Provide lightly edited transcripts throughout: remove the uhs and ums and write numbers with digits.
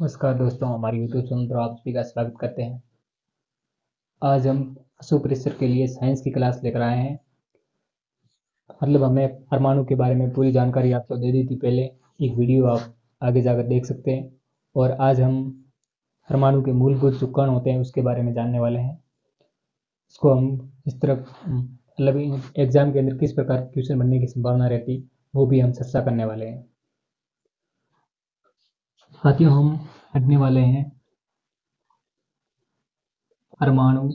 नमस्कार दोस्तों, हमारे YouTube चैनल पर आप सभी का स्वागत करते हैं। आज हम पशु परिसर के लिए साइंस की क्लास लेकर आए हैं। मतलब हमने परमाणु के बारे में पूरी जानकारी आपको दे दी थी पहले। एक वीडियो आप आगे जाकर देख सकते हैं। और आज हम परमाणु के मूलभूत जो कण होते हैं उसके बारे में जानने वाले हैं। इसको हम इस तरह मतलब एग्जाम के अंदर किस प्रकार क्वेश्चन बनने की संभावना रहती वो भी हम चर्चा करने वाले हैं। साथियों, हम पढ़ने वाले हैं परमाणु।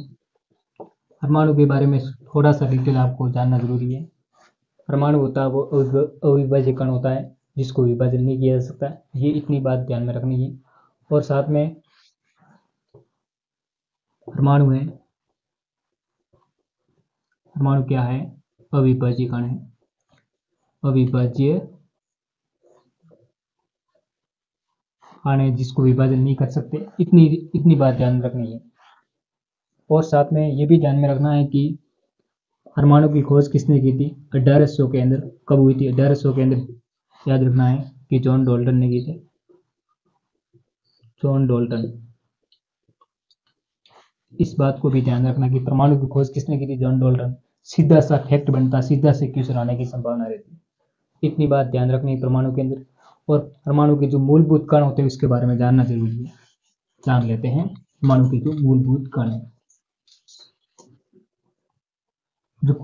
परमाणु के बारे में थोड़ा सा डिटेल आपको जानना जरूरी है। परमाणु होता है वो अविभाज्य कण होता है जिसको विभाजन नहीं किया जा सकता। ये इतनी बात ध्यान में रखनी है। और साथ में परमाणु है, परमाणु क्या है? अविभाज्य कण है। अविभाज्य कण है जिसको विभाजन नहीं कर सकते। इतनी बात ध्यान रखनी है। और साथ में ये भी ध्यान में रखना है कि परमाणु की खोज किसने की थी? 1800 के अंदर। कब हुई थी? 1800 के अंदर। याद रखना है कि जॉन डाल्टन ने की थी। John Dalton. इस बात को भी ध्यान रखना कि परमाणु की खोज किसने की थी? John Dalton. सीधा सा फैक्ट बनता, सीधा से क्वेश्चन आने की संभावना रहती है। इतनी बात ध्यान रखनी है परमाणु के अंदर। और परमाणु के जो मूलभूत कण होते हैं उसके बारे में जानना जरूरी है। जान लेते हैं परमाणु के जो मूलभूत कण है। जो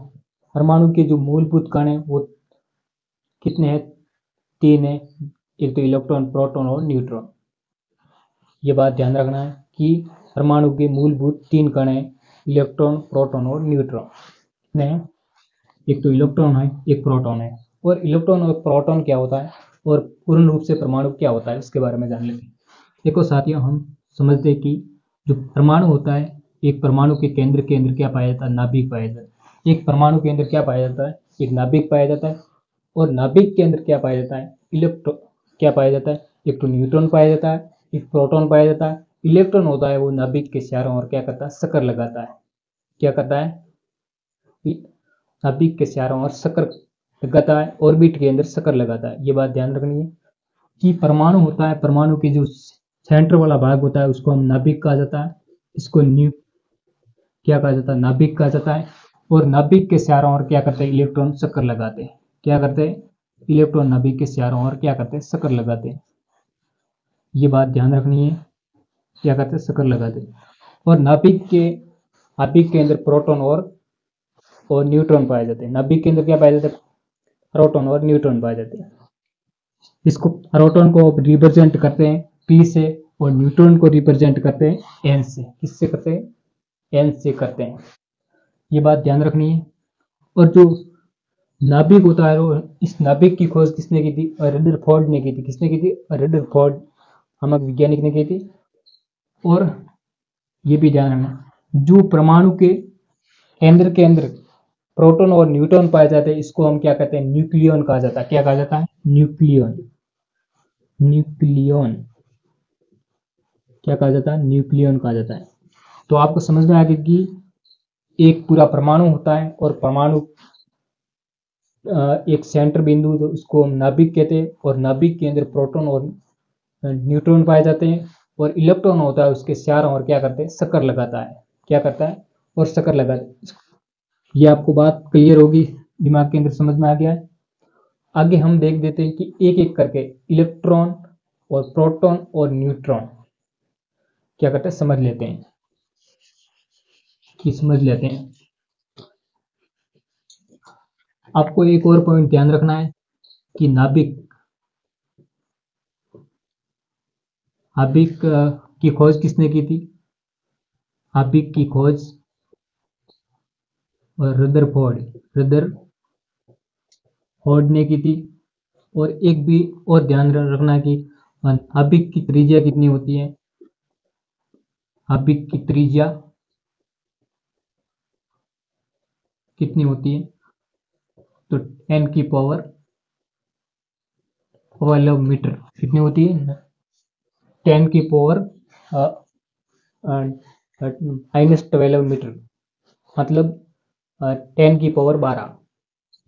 परमाणु के जो मूलभूत कण है वो कितने हैं? 3 है। एक तो इलेक्ट्रॉन, प्रोटॉन और न्यूट्रॉन। ये बात ध्यान रखना है कि परमाणु के मूलभूत 3 कण हैं, इलेक्ट्रॉन, प्रोटॉन और न्यूट्रॉन। कितने हैं? एक तो इलेक्ट्रॉन है, एक प्रोटॉन है। और इलेक्ट्रॉन और प्रोटॉन क्या होता है और पूर्ण रूप से परमाणु क्या होता है इसके बारे में जान लेते हैं। देखो साथियों, हम समझते हैं कि जो परमाणु होता है, एक परमाणु के केंद्र के अंदर क्या पाया जाता है? नाभिक पाया जाता है। एक परमाणु के अंदर क्या पाया जाता है? एक नाभिक पाया जाता है। और नाभिक के अंदर क्या पाया जाता है? इलेक्ट्रॉन क्या पाया जाता है? एक तो न्यूट्रॉन पाया जाता है, एक प्रोटॉन पाया जाता है। इलेक्ट्रॉन होता है वो नाभिक के चारों ओर क्या करता है? चक्कर लगाता है। क्या करता है? नाभिक के चारों ओर चक्कर लगाता है, ऑर्बिट के अंदर चक्कर लगाता है। ये बात ध्यान रखनी है कि परमाणु होता है, परमाणु के जो सेंटर वाला भाग होता है उसको हम नाभिक कहा जाता है। इसको क्या कहा जाता है? नाभिक कहा जाता है। और नाभिक के चारों ओर क्या करते हैं? इलेक्ट्रॉन चक्कर लगाते हैं। क्या करते हैं? इलेक्ट्रॉन नाभिक के चारों ओर क्या करते हैं? चक्कर लगाते हैं। ये बात ध्यान रखनी है। क्या करते हैं? चक्कर लगाते हैं। और नाभिक के अंदर प्रोटॉन और न्यूट्रॉन पाए जाते हैं। नाभिक के अंदर क्या पाए जाते हैं? प्रोटॉन और न्यूट्रॉन पाए जाते हैं। इसको प्रोटॉन को रिप्रेजेंट करते हैं P से और न्यूट्रॉन को रिप्रेजेंट करते हैं N से। किससे करते हैं? N से करते हैं। ये बात ध्यान रखनी है। और जो नाभिक होता है वो, इस नाभिक की खोज किसने की थी? रदरफोर्ड ने की थी। किसने की थी? रदरफोर्ड नामक वैज्ञानिक ने की थी। और ये भी ध्यान रखना, जो परमाणु के अंदर प्रोटॉन और न्यूट्रॉन पाए जाते हैं इसको हम क्या कहते हैं? न्यूक्लियॉन कहा जाता है। क्या कहा जाता है? न्यूक्लियॉन। न्यूक्लियॉन क्या कहा जाता है? न्यूक्लियॉन कहा जाता है। तो आपको समझ में आ गया कि एक पूरा परमाणु होता है और परमाणु एक सेंटर बिंदु, तो उसको हम नाभिक कहते हैं। और नाभिक के अंदर प्रोटॉन और न्यूट्रॉन पाए जाते हैं। और इलेक्ट्रॉन होता है उसके चारों ओर क्या करते हैं? चक्कर लगाता है। क्या करता है? और चक्कर लगाता है। ये आपको बात क्लियर होगी, दिमाग के अंदर समझ में आ गया है। आगे हम देख देते हैं कि एक एक करके इलेक्ट्रॉन और प्रोटॉन और न्यूट्रॉन क्या करते हैं समझ लेते हैं। आपको एक और पॉइंट ध्यान रखना है कि नाभिक की खोज किसने की थी? नाभिक की खोज रदरफोर्ड ने की थी। और एक भी और ध्यान रखना है कि नाभिक की त्रिज्या कितनी होती है? नाभिक की त्रिज्या कितनी होती है? तो 10 की पावर 12 मीटर। कितनी होती है? 10 की पावर -12 मीटर। मतलब 10 की पावर 12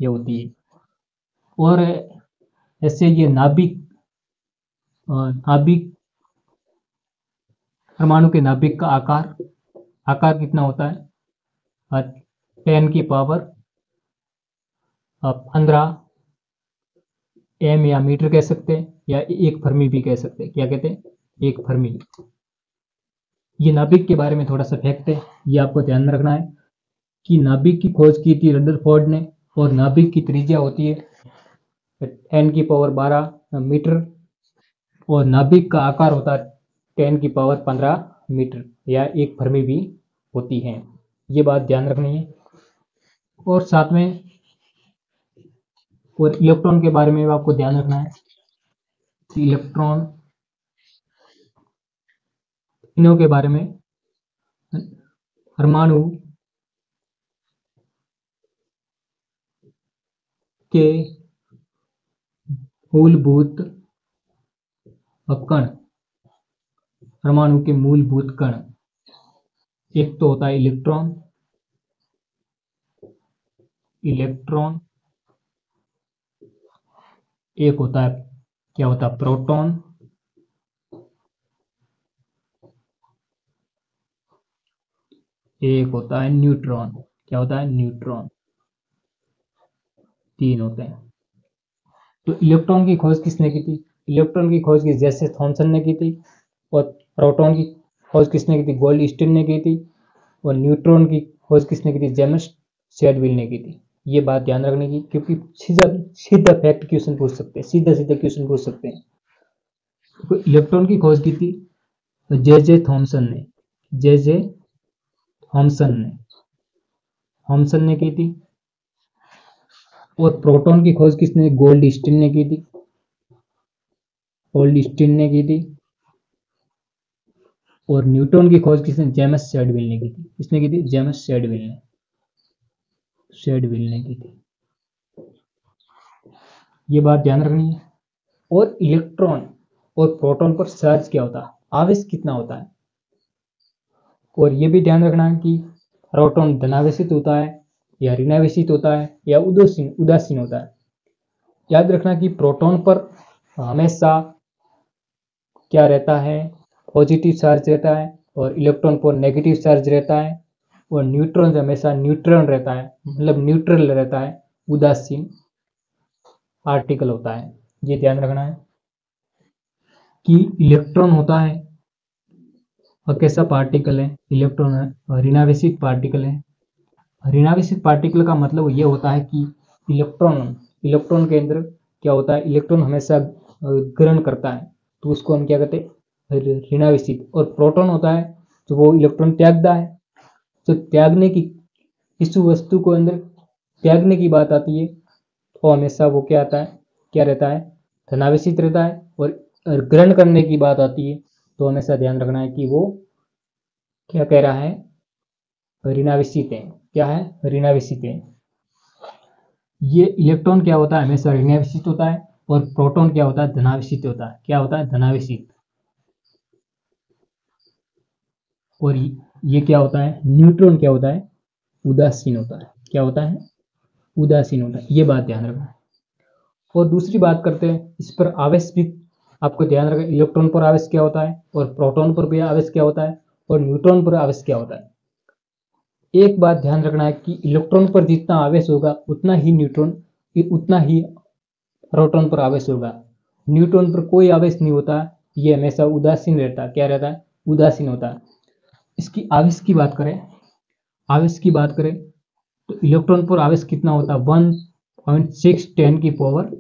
ये होती है। और ऐसे ये नाभिक परमाणु के नाभिक का आकार कितना होता है? 10 की पावर 15 एम या मीटर कह सकते हैं, या 1 फर्मी भी कह सकते हैं। क्या कहते हैं? 1 फर्मी। ये नाभिक के बारे में थोड़ा सा फैक्ट है, ये आपको ध्यान में रखना है कि नाभिक की खोज की थी रदरफोर्ड ने, और नाभिक की त्रिज्या होती है 10 की पावर 12 मीटर, और नाभिक का आकार होता है 10 की पावर 15 मीटर या 1 फर्मी भी होती है। ये बात ध्यान रखनी है। और साथ में और इलेक्ट्रॉन के बारे में भी आपको ध्यान रखना है। इलेक्ट्रॉन इनों के बारे में, परमाणु के मूलभूत कण, परमाणु के मूलभूत कण, एक तो होता है इलेक्ट्रॉन, एक होता है, क्या होता है, प्रोटॉन, एक होता है न्यूट्रॉन। क्या होता है? न्यूट्रॉन। 3 होते हैं। तो इलेक्ट्रॉन की खोज किसने की थी? इलेक्ट्रॉन की खोज की जैसे थॉमसन ने की थी, और प्रोटॉन की खोज किसने की थी? गोल्डस्टीन ने की थी, और न्यूट्रॉन की खोज किसने की थी? जेम्स शेडविल ने की थी। ये बात ध्यान रखने की, क्योंकि सीधा फैक्ट क्वेश्चन पूछ सकते हैं, सीधा क्वेश्चन पूछ सकते हैं। तो इलेक्ट्रॉन की खोज की थी जे थॉमसन ने, थॉमसन ने की थी। और प्रोटॉन की खोज किसने? गोल्डस्टीन ने की थी, और न्यूट्रॉन की खोज किसने? जेम्स शेडविल ने की थी। किसने की थी? जेम्स शेडविल ने की थी। ये बात ध्यान रखनी है। और इलेक्ट्रॉन और प्रोटॉन पर चार्ज क्या होता है? आवेश कितना होता है? और ये भी ध्यान रखना है कि प्रोटॉन धनावेशित होता है या ऋणावेशित होता है या उदासीन होता है। याद रखना कि प्रोटॉन पर हमेशा क्या रहता है? पॉजिटिव चार्ज रहता है, और इलेक्ट्रॉन पर नेगेटिव चार्ज रहता है, और न्यूट्रॉन हमेशा न्यूट्रल रहता है, मतलब न्यूट्रल रहता है, उदासीन पार्टिकल होता है। ये ध्यान रखना है कि इलेक्ट्रॉन होता है और कैसा पार्टिकल है? इलेक्ट्रॉन है ऋणावेशित पार्टिकल है। ऋणावेशित पार्टिकल का मतलब ये होता है कि इलेक्ट्रॉन के अंदर क्या होता है? इलेक्ट्रॉन हमेशा ग्रहण करता है, तो उसको हम क्या कहते हैं? ऋणावेशित। और प्रोटॉन होता है तो वो इलेक्ट्रॉन त्यागता है। तो त्यागने की, इस वस्तु को अंदर त्यागने की बात आती है तो हमेशा वो क्या आता है? क्या रहता है? धनावेशित रहता है। और ग्रहण करने की बात आती है तो हमेशा ध्यान रखना है कि वो क्या कह रहा है? ऋणावेशित है। क्या है? ऋणावेशित है। ये इलेक्ट्रॉन क्या होता है? हमेशा ऋणावेशित होता है, और प्रोटॉन क्या होता है? धनावेशित होता है। क्या होता है? धनावेशित। और ये क्या होता है? न्यूट्रॉन क्या होता है? उदासीन होता है। क्या होता है? उदासीन होता है। ये बात ध्यान रखना है। और दूसरी बात करते हैं, इस पर आवेश भी आपको ध्यान रखना। इलेक्ट्रॉन पर आवेश क्या होता है, और प्रोटॉन पर भी आवेश क्या होता है, और न्यूट्रॉन पर आवेश क्या होता है। एक बात ध्यान रखना है कि इलेक्ट्रॉन पर जितना आवेश होगा उतना ही प्रोटॉन पर आवेश होगा। न्यूट्रॉन पर कोई आवेश नहीं होता, ये हमेशा उदासीन रहता है। क्या रहता है? उदासीन होता है। इसकी आवेश की बात करें तो इलेक्ट्रॉन पर आवेश कितना होता है? 1.6 10 की पावर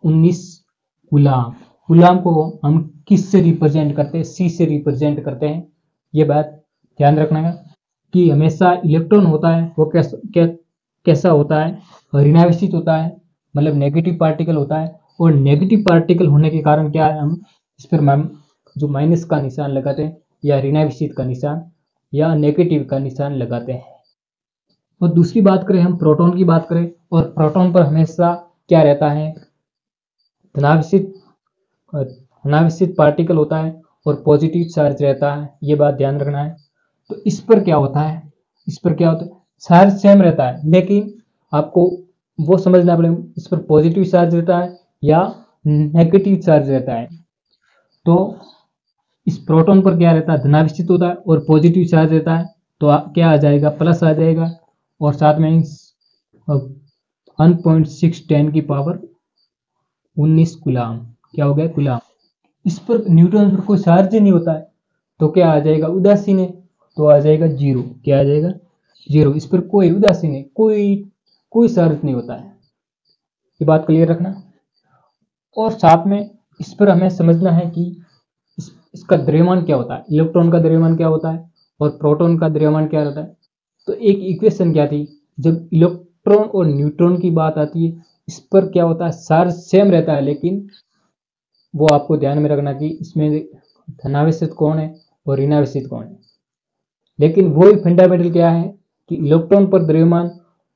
19 गुलाम। गुलाम को हम किस से रिप्रेजेंट करते हैं? सी से रिप्रेजेंट करते हैं। ये बात ध्यान रखना है कि हमेशा इलेक्ट्रॉन होता है वो कैसा होता है? ऋणावेशित होता है, मतलब नेगेटिव पार्टिकल होता है। और नेगेटिव पार्टिकल होने के कारण क्या है? हम इस पर जो माइनस का निशान लगाते हैं, या ऋणावेशित का निशान या नेगेटिव का निशान लगाते हैं। और दूसरी बात करें, हम प्रोटॉन की बात करें, और प्रोटॉन पर हमेशा क्या रहता है? धनावेशित पार्टिकल होता है, और पॉजिटिव चार्ज रहता है। ये बात ध्यान रखना है। तो इस पर क्या होता है? चार्ज सेम रहता है, लेकिन आपको वो समझना पड़ेगा इस पर पॉजिटिव चार्ज रहता है या नेगेटिव चार्ज रहता है। तो इस प्रोटॉन पर क्या रहता है, धनावेशित होता है और पॉजिटिव चार्ज रहता है, तो क्या आ जाएगा, प्लस आ जाएगा। और साथ में 1.6 10 की पावर 19 कूलाम, क्या हो गया, कूलाम। इस पर न्यूट्रॉन पर कोई चार्ज नहीं होता है, तो क्या आ जाएगा, उदासीन है, तो आ जाएगा जीरो। क्या आ जाएगा, जीरो। इस पर कोई उदासीन है, कोई चार्ज नहीं होता है। ये बात क्लियर रखना। और साथ में इस पर हमें समझना है कि इसका द्रव्यमान क्या होता है, इलेक्ट्रॉन का द्रव्यमान क्या होता है और प्रोटॉन का द्रव्यमान क्या होता है। तो एक इक्वेशन क्या थी, जब इलेक्ट्रॉन और न्यूट्रॉन की बात आती है, इस पर क्या होता है, चार्ज सेम रहता है, लेकिन वो आपको ध्यान में रखना कि इसमें धनावेशित कौन है और ऋणावेशित कौन है। लेकिन वही फंडामेंटल क्या है कि इलेक्ट्रॉन पर द्रव्यमान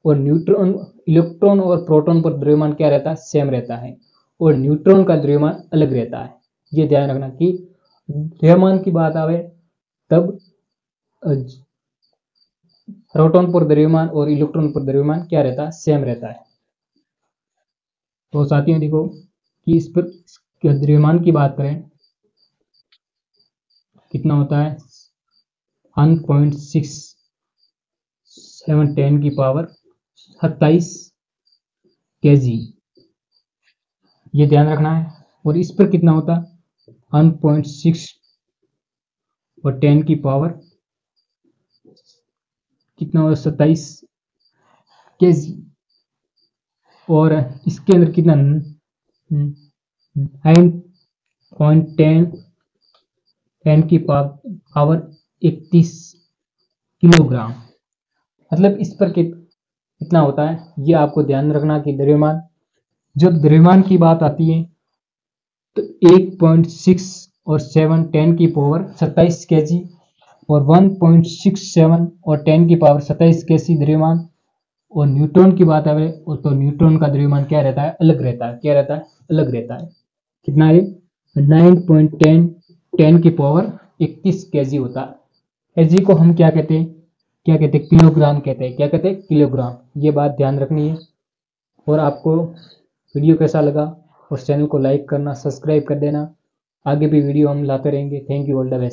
और इलेक्ट्रॉन और प्रोटॉन पर द्रव्यमान क्या रहता है, सेम रहता है, और न्यूट्रॉन का द्रव्यमान अलग रहता है। ये ध्यान रखना कि द्रव्यमान की बात आवे तब प्रोटॉन पर द्रव्यमान और इलेक्ट्रॉन पर द्रव्यमान क्या रहता है, सेम रहता है। तो साथियों देखो कि इस पर द्रव्यमान की बात करें, कितना होता है, 1.67 10 की पावर 27 kg, ये ध्यान रखना है। और इस पर कितना होता है, 1.6 और 10 की पावर कितना होता, 27 kg। और इसके अंदर कितना, 9.10 की पावर 31 किलोग्राम। मतलब इस पर कितना होता है, ये आपको ध्यान रखना कि द्रव्यमान, जब द्रव्यमान की बात आती है तो 8.6 और 7 10 की पावर 27 kg और 1.67 और 10 की पावर 27 kg द्रव्यमान। और न्यूट्रॉन की बात आवे तो न्यूट्रॉन का द्रव्यमान क्या रहता है, अलग रहता है। क्या रहता है, अलग रहता है। कितना है, 9.10 10 की पावर 31 kg होता है। kg को हम क्या कहते हैं, क्या कहते हैं, किलोग्राम कहते हैं। क्या कहते हैं, किलोग्राम। ये बात ध्यान रखनी है। और आपको वीडियो कैसा लगा, उस चैनल को लाइक करना, सब्सक्राइब कर देना। आगे भी वीडियो हम लाते रहेंगे। Thank you, all the best.